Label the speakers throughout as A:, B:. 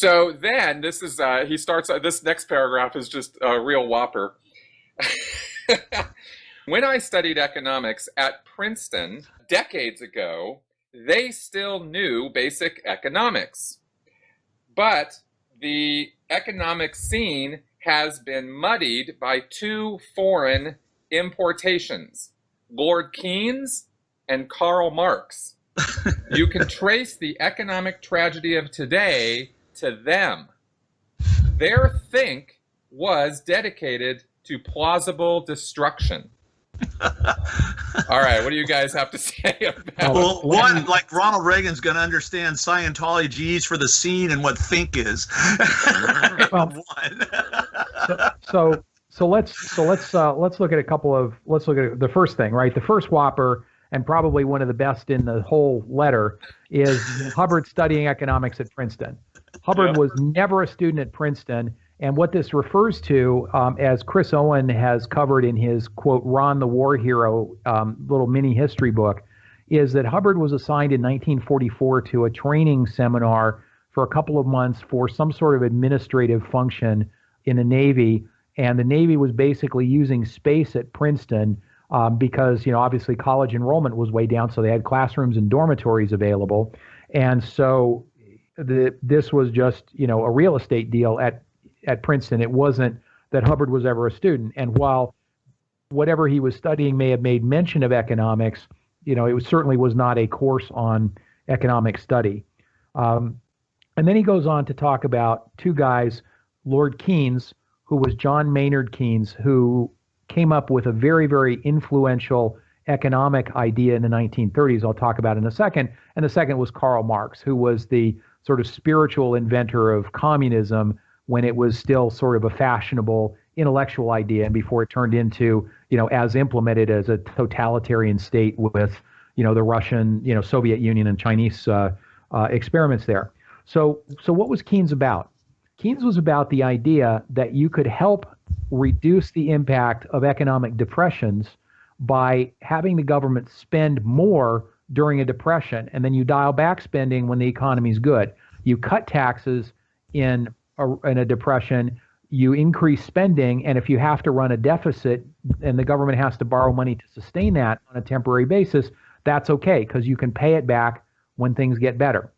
A: So then this is he starts this next paragraph is just a real whopper. When I studied economics at Princeton decades ago, they still knew basic economics. But the economic scene has been muddied by two foreign importations, Lord Keynes and Karl Marx. You can trace the economic tragedy of today to them. Their think was dedicated to plausible destruction. All right, what do you guys have to say about
B: Well, one, like Ronald Reagan's going to understand Scientology for the scene and what think is.
C: Well, so let's look at let's look at the first thing, right? The first whopper, and probably one of the best in the whole letter, is Hubbard studying economics at Princeton. Hubbard was never a student at Princeton. And what this refers to, as Chris Owen has covered in his, quote, Ron the War Hero little mini history book, is that Hubbard was assigned in 1944 to a training seminar for a couple of months for some sort of administrative function in the Navy. And the Navy was basically using space at Princeton because, obviously college enrollment was way down, so they had classrooms and dormitories available. And so this was just, a real estate deal at Princeton. It wasn't that Hubbard was ever a student. And while whatever he was studying may have made mention of economics, it certainly was not a course on economic study. And then he goes on to talk about two guys, Lord Keynes, who was John Maynard Keynes, who came up with a very, very influential economic idea in the 1930s. I'll talk about in a second. And the second was Karl Marx, who was the sort of spiritual inventor of communism when it was still sort of a fashionable intellectual idea, and before it turned into, as implemented as a totalitarian state with, the Russian, Soviet Union and Chinese experiments there. So what was Keynes about? Keynes was about the idea that you could help reduce the impact of economic depressions by having the government spend more during a depression, and then you dial back spending when the economy's good. You cut taxes in a depression, you increase spending, and if you have to run a deficit and the government has to borrow money to sustain that on a temporary basis, that's okay because you can pay it back when things get better.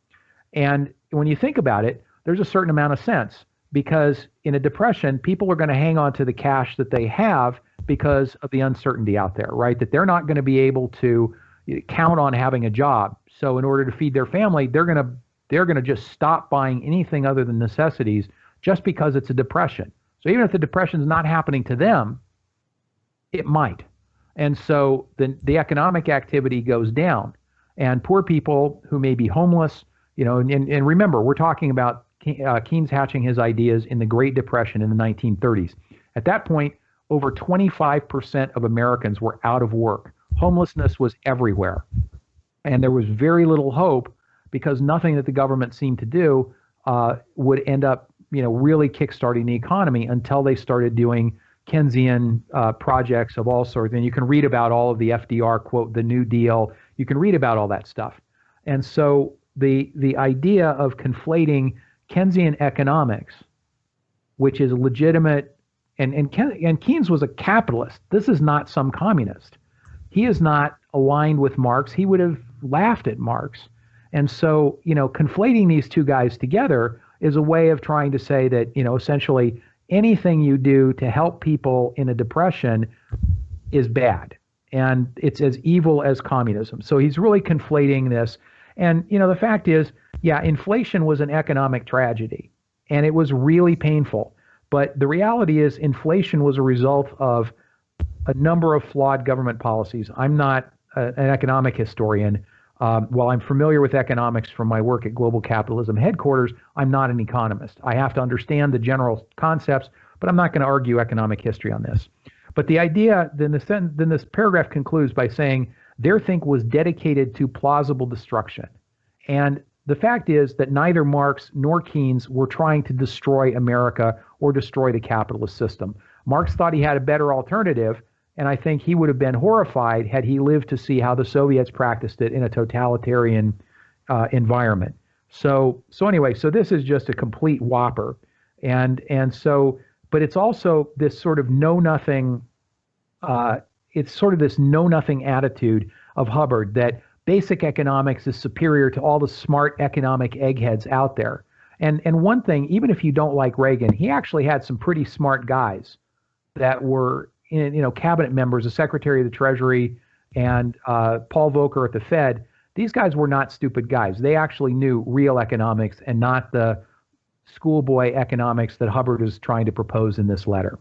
C: And when you think about it, there's a certain amount of sense, because in a depression, people are going to hang on to the cash that they have because of the uncertainty out there, right? That they're not going to be able to count on having a job. So in order to feed their family, they're going to just stop buying anything other than necessities just because it's a depression. So even if the depression is not happening to them, it might. And so the economic activity goes down, and poor people who may be homeless, and remember, we're talking about Keynes hatching his ideas in the Great Depression in the 1930s. At that point, over 25% of Americans were out of work. Homelessness was everywhere. And there was very little hope, because nothing that the government seemed to do would end up, really kickstarting the economy until they started doing Keynesian projects of all sorts. And you can read about all of the FDR, quote, the New Deal. You can read about all that stuff. And so the idea of conflating Keynesian economics, which is legitimate, and Keynes was a capitalist. This is not some communist. He is not aligned with Marx. He would have laughed at Marx. And so, conflating these two guys together is a way of trying to say that, essentially anything you do to help people in a depression is bad. And it's as evil as communism. So he's really conflating this. And, the fact is, inflation was an economic tragedy, and it was really painful. But the reality is inflation was a result of a number of flawed government policies. I'm not an economic historian. While I'm familiar with economics from my work at Global Capitalism headquarters, I'm not an economist. I have to understand the general concepts, but I'm not going to argue economic history on this. But the idea, then this paragraph concludes by saying their think was dedicated to plausible destruction. And the fact is that neither Marx nor Keynes were trying to destroy America or destroy the capitalist system. Marx thought he had a better alternative, and I think he would have been horrified had he lived to see how the Soviets practiced it in a totalitarian environment. So anyway, so this is just a complete whopper, and so, but it's also this sort of know nothing. It's sort of this know nothing attitude of Hubbard that basic economics is superior to all the smart economic eggheads out there. And one thing, even if you don't like Reagan, he actually had some pretty smart guys that were cabinet members, the Secretary of the Treasury and Paul Volcker at the Fed. These guys were not stupid guys. They actually knew real economics and not the schoolboy economics that Hubbard is trying to propose in this letter.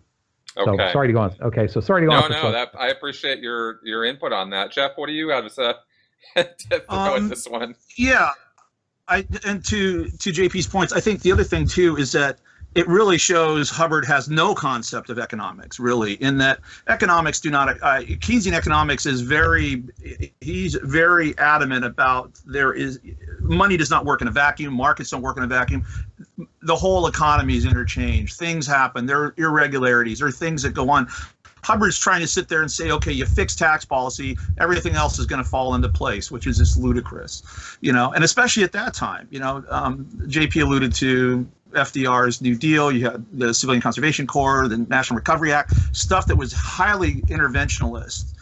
C: So
A: Okay.
C: sorry to go on. Okay, so sorry to go on.
A: I appreciate your input on that, Jeff. What do you have to throw at this one?
B: Yeah, and to JP's points, I think the other thing too is that it really shows Hubbard has no concept of economics, really, in that economics do not, Keynesian economics is he's very adamant about money does not work in a vacuum, markets don't work in a vacuum. The whole economy is interchanged. Things happen, there are irregularities, there are things that go on. Hubbard's trying to sit there and say, okay, you fix tax policy, everything else is going to fall into place, which is just ludicrous, and especially at that time, JP alluded to FDR's New Deal, you had the Civilian Conservation Corps, the National Recovery Act, stuff that was highly interventionist.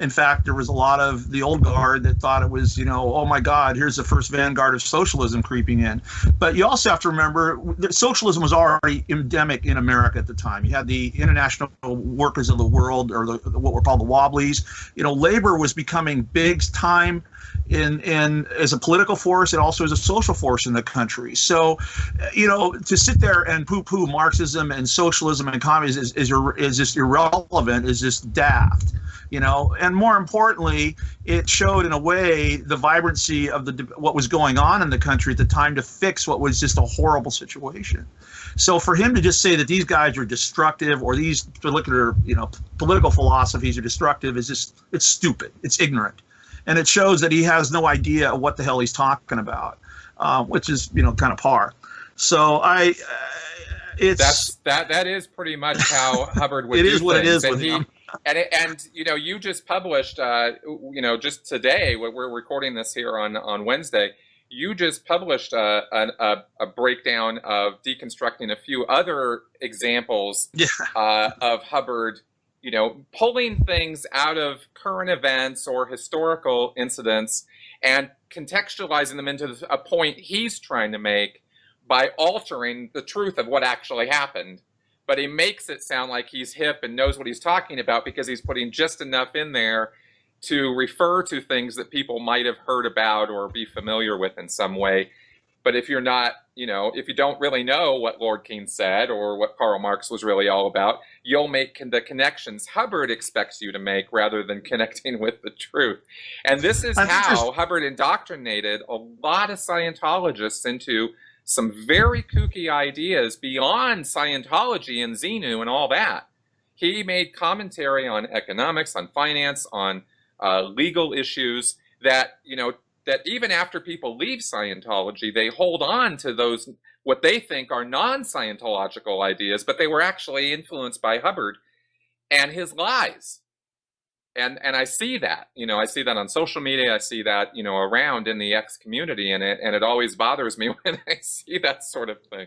B: In fact, there was a lot of the old guard that thought it was, oh my God, here's the first vanguard of socialism creeping in. But you also have to remember that socialism was already endemic in America at the time. You had the International Workers of the World, or what were called the Wobblies. Labor was becoming big time in as a political force and also as a social force in the country. So, to sit there and poo-poo Marxism and socialism and communism is just irrelevant, is just daft. And more importantly, it showed in a way the vibrancy of what was going on in the country at the time to fix what was just a horrible situation. So for him to just say that these guys are destructive or these political philosophies are destructive it's stupid. It's ignorant. And it shows that he has no idea what the hell he's talking about, which is, kind of par. So
A: that is pretty much how Hubbard would
B: it
A: do
B: is what
A: things.
B: it is
A: and
B: with him.
A: And you just published, just today, we're recording this here on Wednesday, you just published a breakdown of deconstructing a few other examples of Hubbard, pulling things out of current events or historical incidents and contextualizing them into a point he's trying to make by altering the truth of what actually happened. But he makes it sound like he's hip and knows what he's talking about because he's putting just enough in there to refer to things that people might have heard about or be familiar with in some way. But if you're not, if you don't really know what Lord Keynes said or what Karl Marx was really all about, you'll make the connections Hubbard expects you to make rather than connecting with the truth. And this is how Hubbard indoctrinated a lot of Scientologists into some very kooky ideas beyond Scientology and Xenu and all that. He made commentary on economics, on finance, on legal issues that, that even after people leave Scientology, they hold on to those, what they think are non-Scientological ideas, but they were actually influenced by Hubbard and his lies. And I see that, I see that on social media. I see that, around in the X community, and it always bothers me when I see that sort of thing.